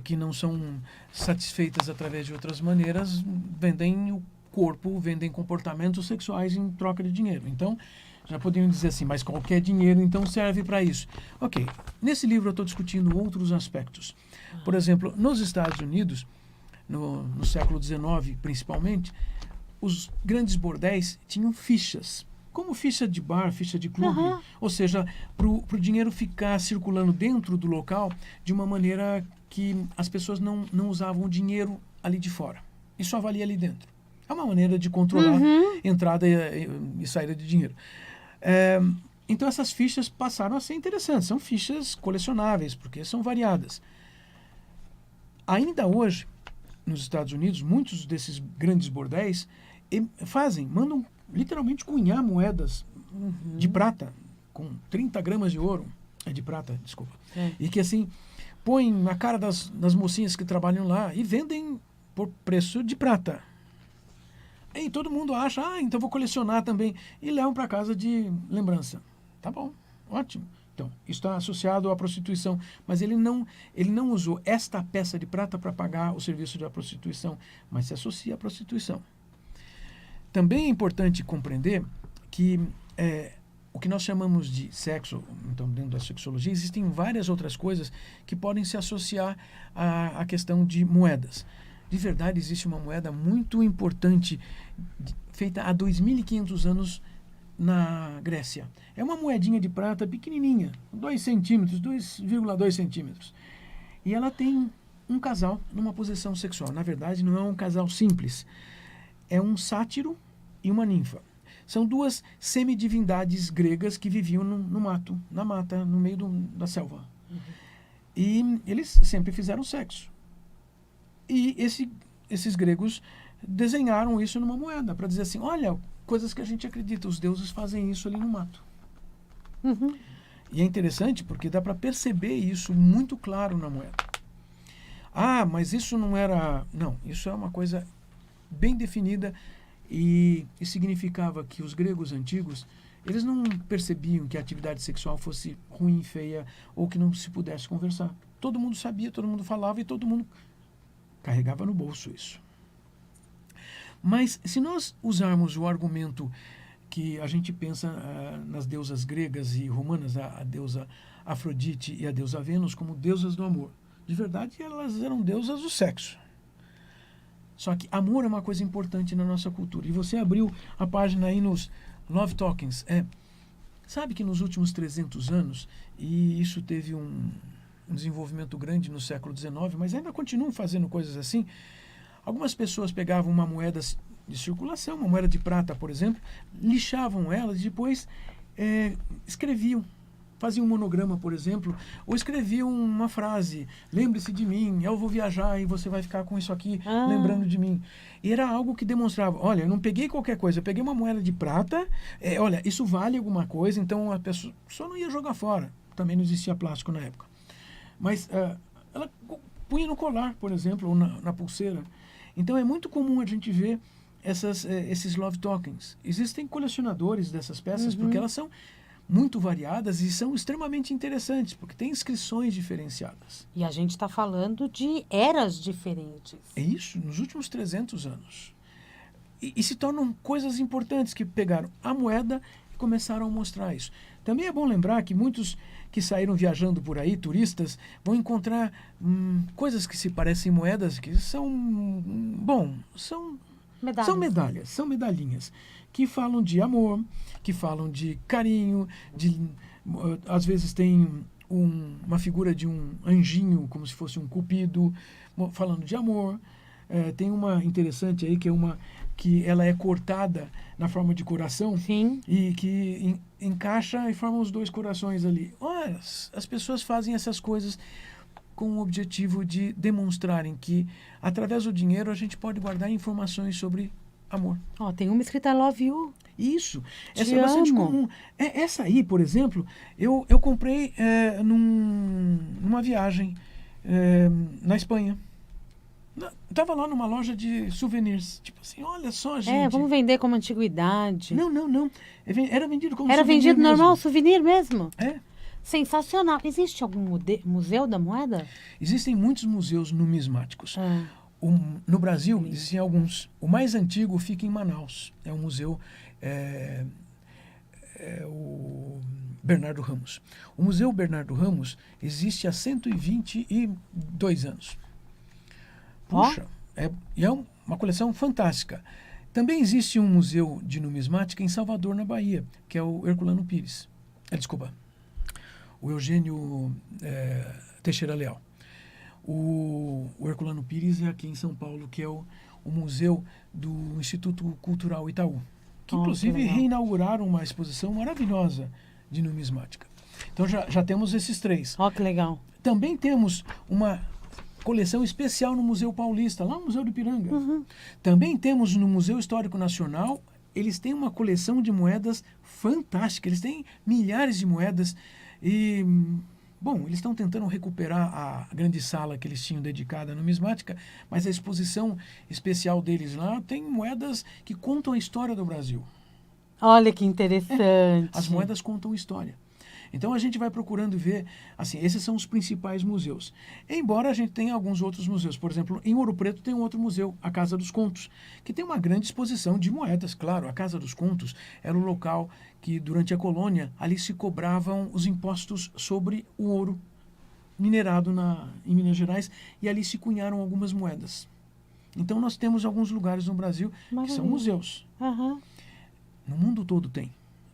que não são satisfeitas através de outras maneiras, vendem o corpo, vendem comportamentos sexuais em troca de dinheiro. Então, já poderiam dizer assim, mas qualquer dinheiro então serve para isso. Ok, nesse livro eu estou discutindo outros aspectos. Por exemplo, nos Estados Unidos, no século XIX principalmente, os grandes bordéis tinham fichas, como ficha de bar, ficha de clube. Ou seja, para o dinheiro ficar circulando dentro do local de uma maneira que as pessoas não usavam o dinheiro ali de fora. E só valia ali dentro. É uma maneira de controlar entrada e saída de dinheiro. Então, essas fichas passaram a ser interessantes. São fichas colecionáveis, porque são variadas. Ainda hoje, nos Estados Unidos, muitos desses grandes bordéis mandam literalmente cunhar moedas de prata, com 30 gramas de ouro. De prata, desculpa. E que, assim, põem na cara das mocinhas que trabalham lá e vendem por preço de prata. E todo mundo acha, então vou colecionar também. E levam para casa de lembrança. Tá bom, ótimo. Então, isso está associado à prostituição. Mas ele não usou esta peça de prata para pagar o serviço da prostituição, mas se associa à prostituição. Também é importante compreender que o que nós chamamos de sexo, então dentro da sexologia, existem várias outras coisas que podem se associar à questão de moedas. De verdade, existe uma moeda muito importante, feita há 2.500 anos na Grécia. É uma moedinha de prata pequenininha, 2 centímetros, 2,2 centímetros. E ela tem um casal numa posição sexual. Na verdade, não é um casal simples. É um sátiro e uma ninfa. São 2 semidivindades gregas que viviam no mato, na mata, no meio da selva. E eles sempre fizeram sexo. E esses gregos desenharam isso numa moeda, para dizer assim, olha, coisas que a gente acredita, os deuses fazem isso ali no mato. Uhum. E é interessante porque dá para perceber isso muito claro na moeda. Ah, mas isso não era... Não, isso é uma coisa bem definida e significava que os gregos antigos, eles não percebiam que a atividade sexual fosse ruim, feia, ou que não se pudesse conversar. Todo mundo sabia, todo mundo falava e todo mundo carregava no bolso isso. Mas se nós usarmos o argumento que a gente pensa nas deusas gregas e romanas, a deusa Afrodite e a deusa Vênus, como deusas do amor, de verdade elas eram deusas do sexo. Só que amor é uma coisa importante na nossa cultura. E você abriu a página aí nos Love Talkings. Sabe que nos últimos 300 anos, e isso teve um desenvolvimento grande no século XIX, mas ainda continuam fazendo coisas assim, algumas pessoas pegavam uma moeda de circulação, uma moeda de prata, por exemplo, lixavam ela e depois escreviam. Faziam um monograma, por exemplo, ou escreviam uma frase, lembre-se de mim, eu vou viajar e você vai ficar com isso aqui, lembrando de mim. E era algo que demonstrava, olha, eu não peguei qualquer coisa, eu peguei uma moeda de prata, olha, isso vale alguma coisa, então a pessoa não ia jogar fora. Também não existia plástico na época. Mas ela punha no colar, por exemplo, ou na pulseira. Então é muito comum a gente ver esses love tokens. Existem colecionadores dessas peças, porque elas são muito variadas e são extremamente interessantes, porque tem inscrições diferenciadas. E a gente está falando de eras diferentes. É isso, nos últimos 300 anos. E se tornam coisas importantes que pegaram a moeda e começaram a mostrar isso. Também é bom lembrar que muitos que saíram viajando por aí, turistas, vão encontrar coisas que se parecem moedas, que são medalhas, são medalhinhas, que falam de amor, que falam de carinho, às vezes tem uma figura de um anjinho, como se fosse um cupido, falando de amor. Tem uma interessante aí, que ela é cortada na forma de coração. Sim. E que encaixa e forma os dois corações ali. Olha, as pessoas fazem essas coisas com o objetivo de demonstrarem que, através do dinheiro, a gente pode guardar informações sobre amor. Tem uma escrita I love you. Isso. Essa é bastante comum. Essa aí, por exemplo, eu comprei numa viagem na Espanha. Estava lá numa loja de souvenirs. Tipo assim, olha só, gente. Vamos vender como antiguidade. Não. Era vendido como Era souvenir vendido mesmo. normal, souvenir mesmo? É. Sensacional. Existe algum museu da moeda? Existem muitos museus numismáticos. No Brasil, existem alguns. O mais antigo fica em Manaus. É um museu... o Bernardo Ramos. O Museu Bernardo Ramos existe há 122 anos. Puxa, e é uma coleção fantástica. Também existe um museu de numismática em Salvador, na Bahia, que é o Herculano Pires. O Eugênio Teixeira Leal. O Herculano Pires é aqui em São Paulo, que é o museu do Instituto Cultural Itaú, que inclusive reinauguraram uma exposição maravilhosa de numismática. Então já temos esses três. Que legal. Também temos uma coleção especial no Museu Paulista, lá no Museu do Ipiranga. Também temos no Museu Histórico Nacional, eles têm uma coleção de moedas fantástica, eles têm milhares de moedas e, eles estão tentando recuperar a grande sala que eles tinham dedicada à numismática, mas a exposição especial deles lá tem moedas que contam a história do Brasil. Olha que interessante. As moedas contam história. Então a gente vai procurando ver, assim, esses são os principais museus. Embora a gente tenha alguns outros museus. Por exemplo, em Ouro Preto tem um outro museu, a Casa dos Contos, que tem uma grande exposição de moedas. Claro, a Casa dos Contos era o local que, durante a colônia, ali se cobravam os impostos sobre o ouro minerado em Minas Gerais, e ali se cunharam algumas moedas. Então nós temos alguns lugares no Brasil que são museus. No mundo todo tem.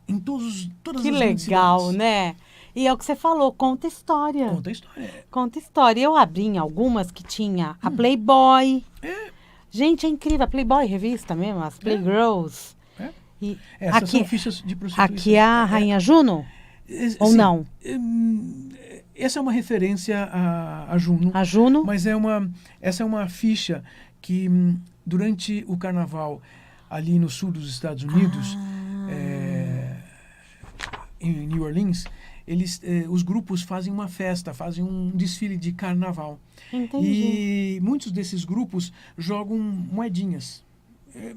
Em todas que as legal, cidades. Né? E é o que você falou, conta história. Conta história. Conta história. Eu abri em algumas que tinha a Playboy. Gente, é incrível. A Playboy, revista mesmo, as Playgirls. Essas aqui, são fichas de prostituição. Aqui é a Rainha Juno? Ou Sim, não? Essa é uma referência a Juno. A Juno? Mas essa é uma ficha que, durante o carnaval, ali no sul dos Estados Unidos, em New Orleans, os grupos fazem uma festa, fazem um desfile de carnaval. Entendi. E muitos desses grupos jogam moedinhas.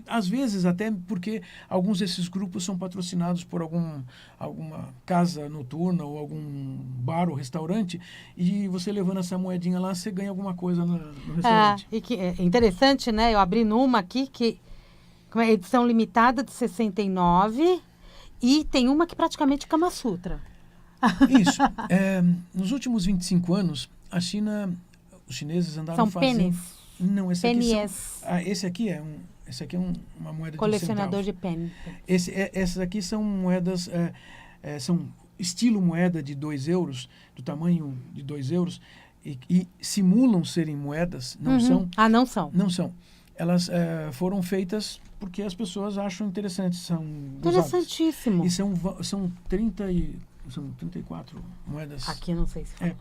Às vezes, até porque alguns desses grupos são patrocinados por alguma casa noturna ou algum bar ou restaurante, e você levando essa moedinha lá, você ganha alguma coisa no restaurante. E que é interessante, né? Eu abri numa aqui que é edição limitada de 69 e tem uma que praticamente Kama Sutra. Isso. Nos últimos 25 anos, a China, os chineses andaram São fazendo... pênis. Não, PNS. Esse aqui é uma moeda Colecionador de de pênis. Essas aqui são moedas, são estilo moeda de 2 euros, do tamanho de 2 euros, e simulam serem moedas, não são. Ah, não são. Não são. Elas foram feitas porque as pessoas acham interessantes, são Interessantíssimo. usadas. E são 34 moedas. Aqui não sei se fala.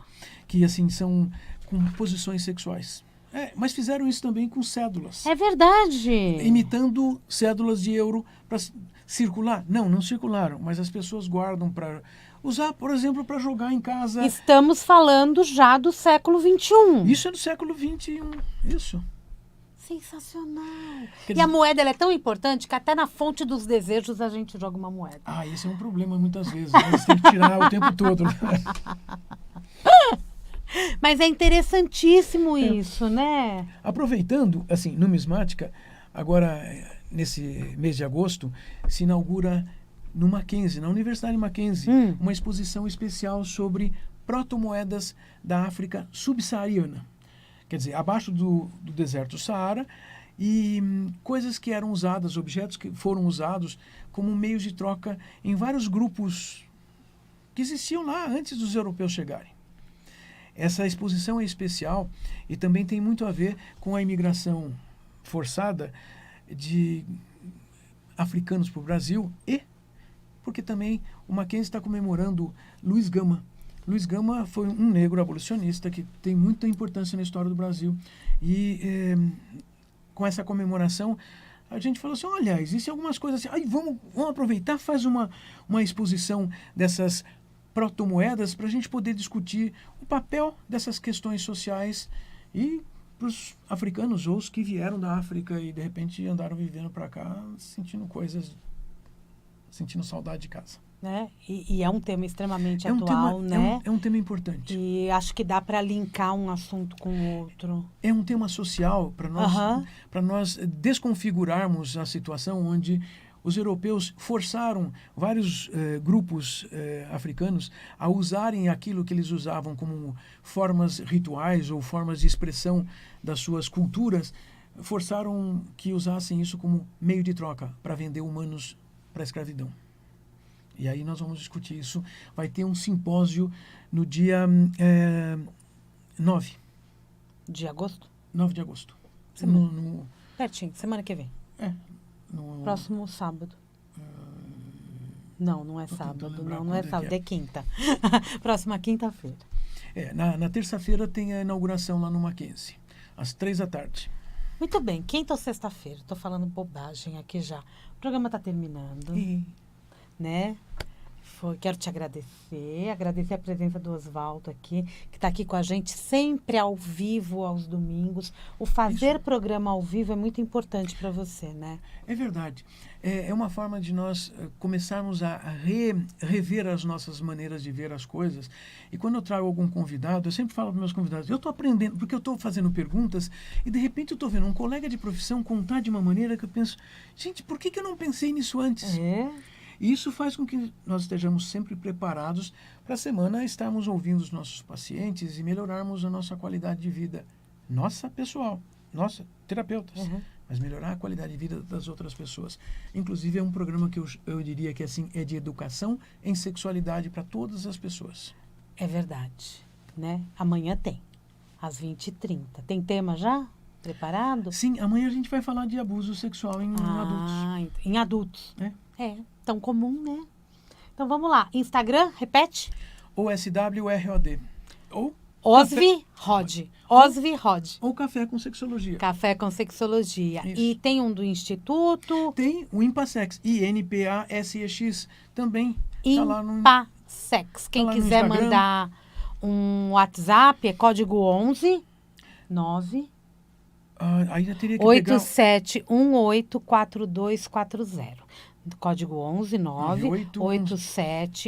Que assim são com posições sexuais. Mas fizeram isso também com cédulas. É verdade. Imitando cédulas de euro para circular. Não circularam, mas as pessoas guardam para usar, por exemplo, para jogar em casa. Estamos falando já do século XXI. Isso é do século XXI. Isso. Sensacional. Quer E dizer, a moeda ela é tão importante que até na fonte dos desejos a gente joga uma moeda. Esse é um problema muitas vezes. Você tem que tirar o tempo todo. Mas é interessantíssimo isso, né? Aproveitando, assim, numismática, agora, nesse mês de agosto, se inaugura no Mackenzie, na Universidade Mackenzie, uma exposição especial sobre protomoedas da África subsaariana. Quer dizer, abaixo do deserto do Saara, e coisas que eram usadas, objetos que foram usados como meios de troca em vários grupos que existiam lá antes dos europeus chegarem. Essa exposição é especial e também tem muito a ver com a imigração forçada de africanos para o Brasil e porque também o Mackenzie está comemorando Luiz Gama. Luiz Gama foi um negro abolicionista que tem muita importância na história do Brasil. E com essa comemoração, a gente falou assim, olha, existem algumas coisas assim, vamos aproveitar, faz uma exposição dessas protomoedas para a gente poder discutir o papel dessas questões sociais e para os africanos ou os que vieram da África e de repente andaram vivendo para cá sentindo saudade de casa. Né? E é um tema extremamente atual, né? É um tema importante. E acho que dá para linkar um assunto com o outro. É um tema social para nós desconfigurarmos a situação onde os europeus forçaram vários grupos africanos a usarem aquilo que eles usavam como formas rituais ou formas de expressão das suas culturas, forçaram que usassem isso como meio de troca para vender humanos para a escravidão. E aí nós vamos discutir isso. Vai ter um simpósio no dia 9. De agosto? 9 de agosto. Pertinho, semana que vem. Próximo sábado. Não é sábado. Não é sábado, é quinta. Próxima quinta-feira. Na terça-feira tem a inauguração lá no Mackenzie, às 3h. Muito bem, quinta ou sexta-feira? Estou falando bobagem aqui já. O programa está terminando. Né? Quero te agradecer a presença do Oswaldo aqui, que está aqui com a gente sempre ao vivo, aos domingos. O fazer programa ao vivo é muito importante para você, né? É verdade. É uma forma de nós começarmos a rever as nossas maneiras de ver as coisas. E quando eu trago algum convidado, eu sempre falo para meus convidados, eu estou aprendendo, porque eu estou fazendo perguntas e de repente eu estou vendo um colega de profissão contar de uma maneira que eu penso, gente, por que eu não pensei nisso antes? E isso faz com que nós estejamos sempre preparados para a semana estarmos ouvindo os nossos pacientes e melhorarmos a nossa qualidade de vida. Nossa, pessoal. Nossa, terapeutas. Mas melhorar a qualidade de vida das outras pessoas. Inclusive, é um programa que eu diria que assim, é de educação em sexualidade para todas as pessoas. É verdade. Né? Amanhã tem, às 20h30. Tem tema já preparado? Sim, amanhã a gente vai falar de abuso sexual em adultos. Em adultos. É tão comum, né? Então vamos lá. Instagram, repete. OSWROD. Ou Osvi Rod. Osvi Rod. ou Café com Sexologia. Café com Sexologia. Isso. E tem um do Instituto. Tem o Impassex, INPASEX, também tá lá no... Impassex. Quem lá no quiser Instagram. mandar um WhatsApp, é código 11 9 Ainda teria que pegar... 87184240. Código 11 9 98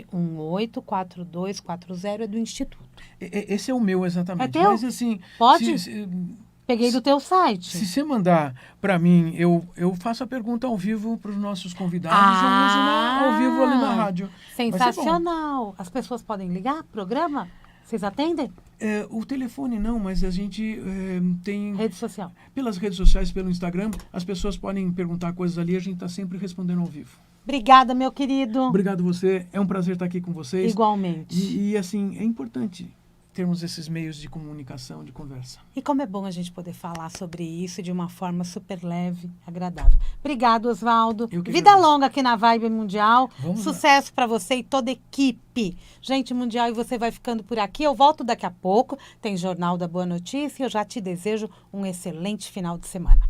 87184240 é do Instituto. Esse é o meu, exatamente. É teu? Mas assim... Pode? Se Peguei do teu site. você mandar para mim, eu faço a pergunta ao vivo para os nossos convidados. Eu uso ao vivo ali na rádio. Vai ser bom. Sensacional. As pessoas podem ligar? Programa? Vocês atendem? O telefone não, mas a gente tem... Rede social. Pelas redes sociais, pelo Instagram, as pessoas podem perguntar coisas ali, a gente está sempre respondendo ao vivo. Obrigada, meu querido. Obrigado você, é um prazer estar aqui com vocês. Igualmente. E assim, é importante termos esses meios de comunicação, de conversa. E como é bom a gente poder falar sobre isso de uma forma super leve, agradável. Obrigado, Oswaldo. Eu que Vida agradeço. longa aqui na Vibe Mundial. Vamos lá. Sucesso para você e toda a equipe. Gente Mundial, e você vai ficando por aqui. Eu volto daqui a pouco. Tem Jornal da Boa Notícia e eu já te desejo um excelente final de semana.